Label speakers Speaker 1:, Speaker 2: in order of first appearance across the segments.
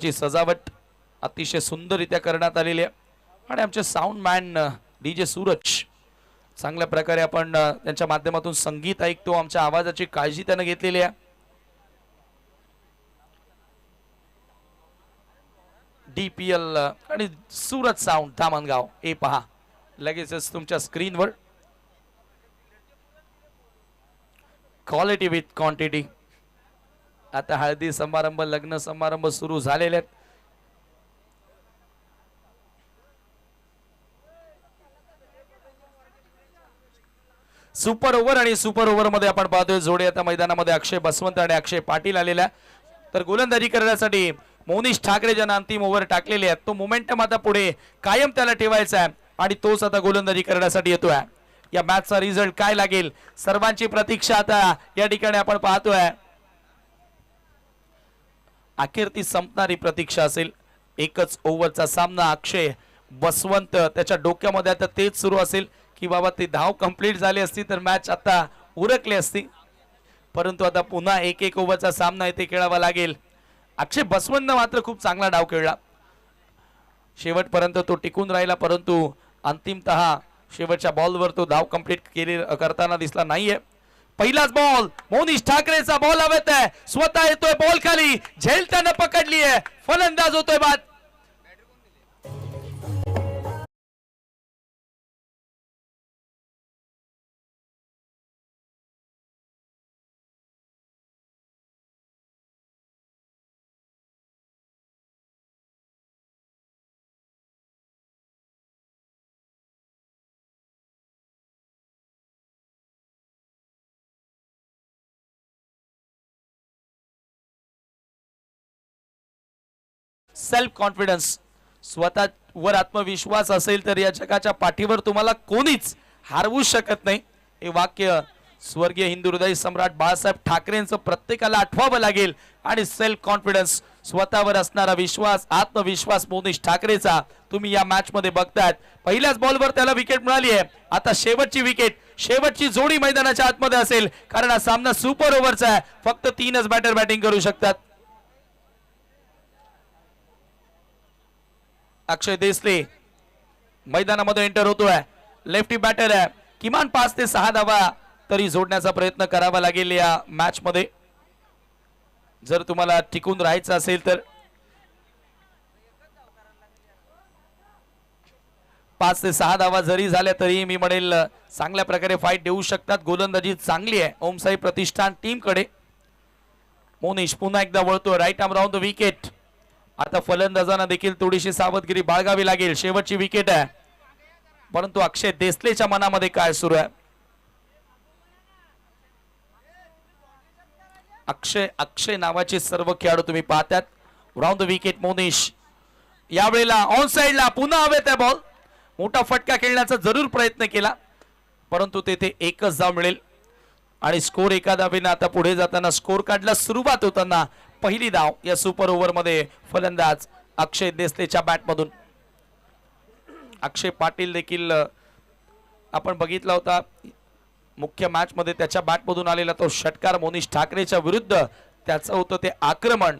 Speaker 1: ची सजावट अतिशय सुंदररित्या करण्यात आलेली आहे आणि आमचे साऊंड मॅन डीजे सूरज चांगल्या प्रकारे आपण त्यांच्या माध्यमातून संगीत ऐकतो। आमच्या आवाजाची काळजी त्याने घेतलेली आहे। डीपीएल आणि सूरज साऊंड धामणगाव हे पहा लगेचच तुमच्या स्क्रीनवर। Quality with quantity. आता हळदी समारंभ लग्न समारंभ सुरू झालेले आहेत। सुपर ओव्हर आणि सुपर ओव्हर मध्ये आपण पाहतोय जोडे आता मैदानामध्ये अक्षय बसवंत आणि अक्षय पाटील आलेला तर गोलंदाजी करण्यासाठी मोनिश ठाकरे ज्यांना अंतिम ओव्हर टाकलेले आहेत तो मोमेंटम आता पुढे कायम त्याला ठेवायचा आहे आणि तोच आता गोलंदाजी करण्यासाठी येतोय। या मॅचचा रिझल्ट काय लागेल सर्वांची प्रतीक्षा आता या ठिकाणी आपण पाहतोय। अखेर ती संपणारी प्रतीक्षा असेल। एकच ओव्हरचा सामना अक्षय बसवंत त्याच्या डोक्यामध्ये आता तेच सुरू असेल की बाबा ती धाव कंप्लीट झाली असती तर मॅच आता उरकली असती, परंतु आता पुन्हा एक एक ओव्हरचा सामना इथे खेळावा लागेल। अक्षय बसवंत मात्र खूप चांगला डाव खेळला, शेवटपर्यंत तो टिकून राहिला, परंतु अंतिमतः शेवटच्या बॉलवर तो धाव कंप्लीट करताना दिसला नाहीये। पहिलाच बॉल मोनिश ठाकरेचा बॉल हवेत आहे, स्वतः येतोय बॉल खाली, झेल त्यानं पकडली आहे, फलंदाज होतोय बाद। सेल्फ कॉन्फिडन्स, स्वतःवर आत्मविश्वास असेल तर या जगाच्या पाठीवर तुम्हाला कोणीच हरवू शकत नाही। हे वाक्य स्वर्गीय हिंदू हृदय सम्राट बाळासाहेब ठाकरेंचं प्रत्येकाला आठवावं लागेल। आणि सेल्फ कॉन्फिडन्स, स्वतःवर असणारा विश्वास, आत्मविश्वास मोनिश ठाकरेचा तुम्ही या मॅच मध्ये बघतायत। पहिल्याच बॉलवर त्याला विकेट मिळाली आहे, आता शेवटची विकेट, शेवटची जोडी मैदानाच्या आतमध्ये असेल कारण हा सामना सुपर ओव्हरचा आहे, फक्त 3च बॅटर बॅटिंग करू शकतात। अक्षय देसले मैदानामध्ये एंटर होतोय, लेफ्टी बॅटर आहे, किमान 5 ते 6 धावा तरी जोडण्याचा प्रयत्न करावा लागेल या मॅच मध्ये जर तुम्हाला टिकून राहायचं असेल तर। 5 ते 6 धावा जरी झाल्या तरी मी म्हणेल चांगल्या प्रकारे फाईट देऊ शकतात। गोलंदाजी चांगली आहे ओमसाई प्रतिष्ठान टीम कडे। मोनिश पुन्हा एकदा वळतोय, right arm round the wicket. आता फलंदाजांना देखील थोडीशी सावधगिरी बाळगावी लागेल, शेवटची विकेट आहे, परंतु अक्षय देसलेच्या मनामध्ये काय सुरू आहे? अक्षय नावाचे सर्व खेळाडू तुम्ही पाहतात। राऊंड द विकेट मोनिश, यावेळेला ऑन साइडला पुन्हा हवेत आहे बॉल, मोठा फटका खेळण्याचा जरूर प्रयत्न केला, परंतु तेथे एकच धाव मिळेल आणि स्कोर एका धावेने आता पुढे जाताना स्कोर कार्डला सुरुवात होताना पहिली धाव या सुपर ओव्हर मध्ये फलंदाज अक्षय देसलेच्या बॅट मधून। अक्षय पाटील देखील आपण बघितला होता मुख्य मॅच मध्ये, त्याच्या बॅट मधून आलेला तो षटकार मोनिश ठाकरेच्या विरुद्ध त्याचं होतं ते आक्रमण।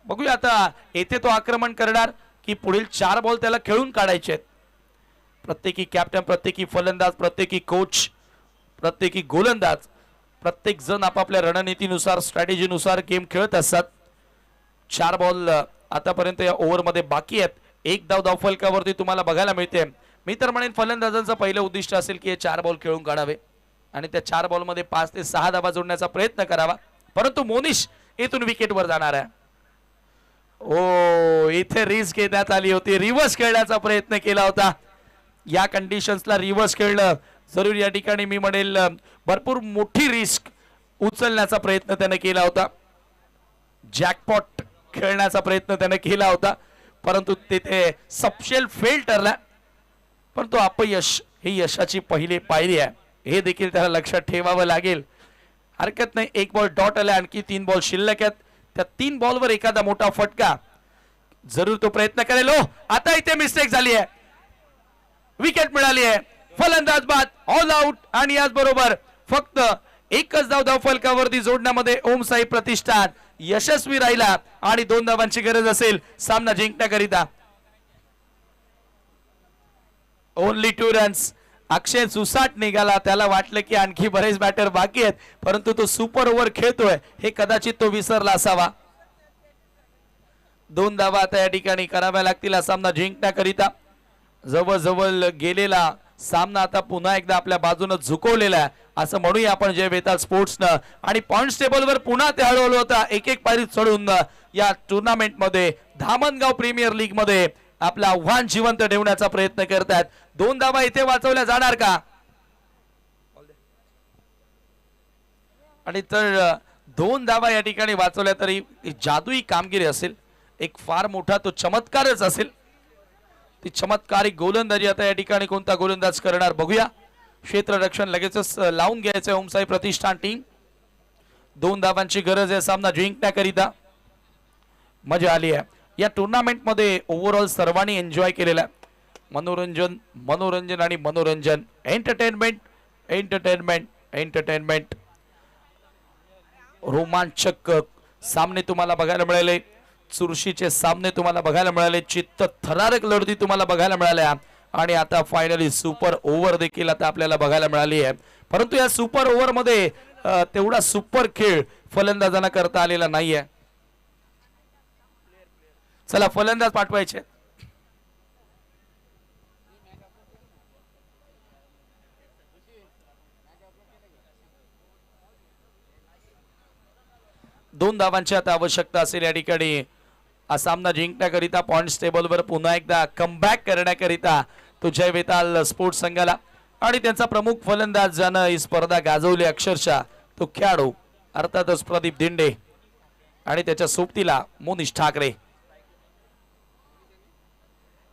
Speaker 1: बघूया आता येथे तो आक्रमण करणार की पुढील 4 बॉल त्याला खेळून काढायचे आहेत। प्रत्येकी कॅप्टन, प्रत्येकी फलंदाज, प्रत्येकी कोच, प्रत्येकी गोलंदाज, प्रत्येक जण आपापल्या रणनीतीनुसार स्ट्रॅटेजीनुसार गेम खेळत असतात। 4 बॉल आतापर्यंत या ओव्हर मध्ये बाकी आहेत, एक धाव धावफलकावरती तुम्हाला बघायला मिळते। मी तर म्हणेन फलंदाजांचं पहिलं उद्दिष्ट असेल की हे 4 बॉल खेळून काढावे आणि त्या 4 बॉल मध्ये 5 ते 6 धावा जोडण्याचा प्रयत्न करावा, परंतु मोनिश इथून विकेटवर जाणार आहे। ओ, इथे रिस्क घेण्यात आली होती, रिव्हर्स खेळण्याचा प्रयत्न केला होता। या कंडिशन्सला रिव्हर्स खेळलं जरूर, या ठिकाणी मी म्हणेल भरपूर मोठी रिस्क उचलण्याचा प्रयत्न त्याने केला होता, जॅकपॉट खेळण्याचा प्रयत्न त्याने केला होता, परंतु तेथे सपशेल फेल ठरला। परंतु अपयश ही यशाची पहिली पायरी आहे, हे देखील त्याला लक्षात ठेवावं लागेल। हरकत नाही, एक बॉल डॉट आला, आणखी 3 बॉल शिल्लक आहेत, त्या 3 बॉलवर एखादा मोठा फटका जरूर तो प्रयत्न करेल। आता इथे मिस्टेक झाली आहे, विकेट मिळाली आहे, फलंदाज बाद, ऑल आउट आणि याच बरोबर फक्त एकच धाव धावफलकावरती जोडण्यामध्ये ओमसाई प्रतिष्ठान यशस्वी राहिला आणि 2 धावांची गरज असेल सामना जिंकण्याकरिता. Only 2 runs. अक्षय सुसाट निघाला, त्याला वाटलं की आणखी बरेच बॅटर बाकी आहेत, परंतु तो सुपर ओव्हर खेळतोय हे कदाचित तो विसरला असावा. 2 धावा आता या ठिकाणी कराव्या लागतील सामना जिंकण्याकरिता. जवळजवळ गेलेला सामना आता पुन्हा एकदा आपल्या बाजूने झुकवलेला आहे असं म्हणूया आपण जय बेताल स्पोर्ट्सनं. आणि पॉइंट्स टेबलवर पुन्हा ते हळवलं होता एक एक पायरी चढून या टुर्नामेंट मध्ये धामणगाव प्रीमियर लीग मध्ये आपलं आव्हान जिवंत ठेवण्याचा प्रयत्न करतात. 2 धावा इथे वाचवल्या जाणार का? आणि तर 2 धावा या ठिकाणी वाचवल्या तरी जादुई कामगिरी असेल, एक फार मोठा तो चमत्कारच असेल. ती चमत्कारी गोलंदाजी आता या ठिकाणी कोणता गोलंदाज करणार बघूया. क्षेत्ररक्षण लगेचच लावून घ्यायचं ओमसाई प्रतिष्ठान टीम. 2 धावांची गरज आहे सामना जिंकण्याकरिता. मजा आली आहे या टुर्नामेंट मध्ये. ओव्हरऑल सर्वांनी एन्जॉय केलेला आहे. मनोरंजन मनोरंजन आणि मनोरंजन. Entertainment entertainment entertainment. रोमांचक सामने तुम्हाला बघायला मिळाले, चुरशीचे सामने तुम्हाला बघायला मिळाले, चित्त थरारक लढती तुम्हाला बघायला मिळाल्या आणि आता फायनली सुपर ओव्हर देखील आता आपल्याला बघायला मिळाली आहे. परंतु या सुपर ओव्हर मध्ये तेवढा सुपर खेळ फलंदाजांना करता आलेला नाहीये. चला फलंदाज पाठवायचे. दोन धावांची आता आवश्यकता असेल या ठिकाणी सामना जिंकण्याकरिता. पॉइंट्स टेबलवर पुन्हा एकदा कमबॅक करण्याकरिता तो जय बेताल स्पोर्ट्स संघाला आणि त्यांचा प्रमुख फलंदाज ज्यानं ही स्पर्धा गाजवली अक्षरशः तो खेळाडू अर्थातच प्रदीप दिंडे आणि त्याच्या सोबतीला मोनिश ठाकरे.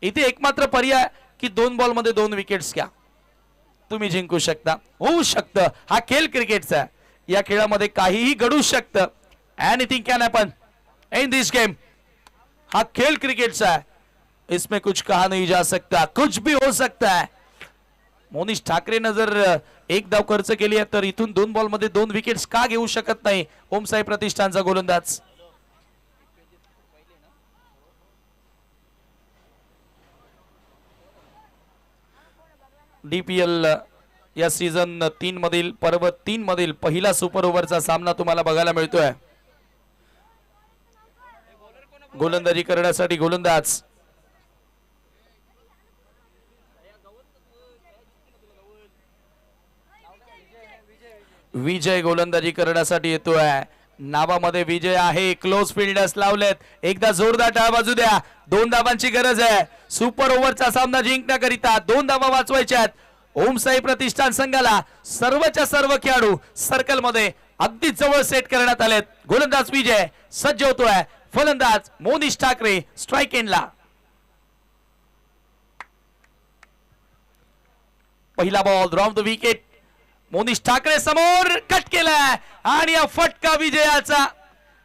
Speaker 1: इथे एकमात्र पर्याय की 2 बॉल मध्ये 2 विकेट्स घ्या, तुम्ही जिंकू शकता. होऊ शकतं, हा खेळ क्रिकेटचा आहे, या खेळामध्ये काहीही घडू शकतं. Anything can happen in this game. हा खेल क्रिकेट है, इसमें कुछ कहा नहीं जा सकता, कुछ भी हो सकता है. मोनिश ठाकरे ने जर एक धाव खर्च केली आहे तर इथून 2 बॉल मध्ये 2 विकेट्स का घेऊ शकत नाही ओमसाई प्रतिष्ठानचा गोलंदाज. डीपीएल या सीझन 3 मधील पर्व 3 मधील पहिला सुपर ओव्हरचा सामना तुम्हाला बघायला मिळतोय. गोलंदाजी करण्यासाठी गोलंदाज विजय गोलंदाजी करण्यासाठी येतोय. नावामध्ये विजय आहे. क्लोज फिल्डर्स लावलेत. एकदा जोरदार टाळ वाजू द्या. 2 धावांची गरज आहे सुपर ओव्हरचा सामना जिंकण्याकरिता. 2 धावा वाचवायच्यात ओमसाई प्रतिष्ठान संघाला. सर्वच्या सर्व खेळाडू सर्कल मध्ये अगदी जवळ सेट करण्यात आलेत. गोलंदाज विजय सज्ज होतोय. फलंदाज मोनिश ठाकरे स्ट्राइक एंडला. पहिला ball round the wicket. Monish Thackeray समोर कट केलाय आणि या फटका विजयाचा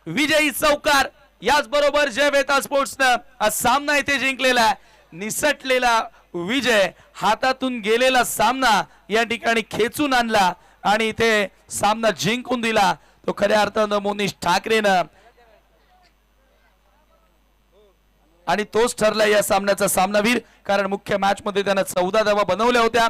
Speaker 1: विजयी चौकार. याच बरोबर जय बेताल स्पोर्ट्सनं हा सामना इथे जिंकलेला आहे. निसटलेला विजय, हातातून गेलेला सामना या ठिकाणी खेचून आणला आणि इथे सामना जिंकून दिला तो खऱ्या अर्थानं मोनिश ठाकरेनं. आणि तोच ठरला या सामन्याचा सामनावीर, कारण मुख्य मॅच मध्ये त्यानं 14 धावा बनवल्या होत्या.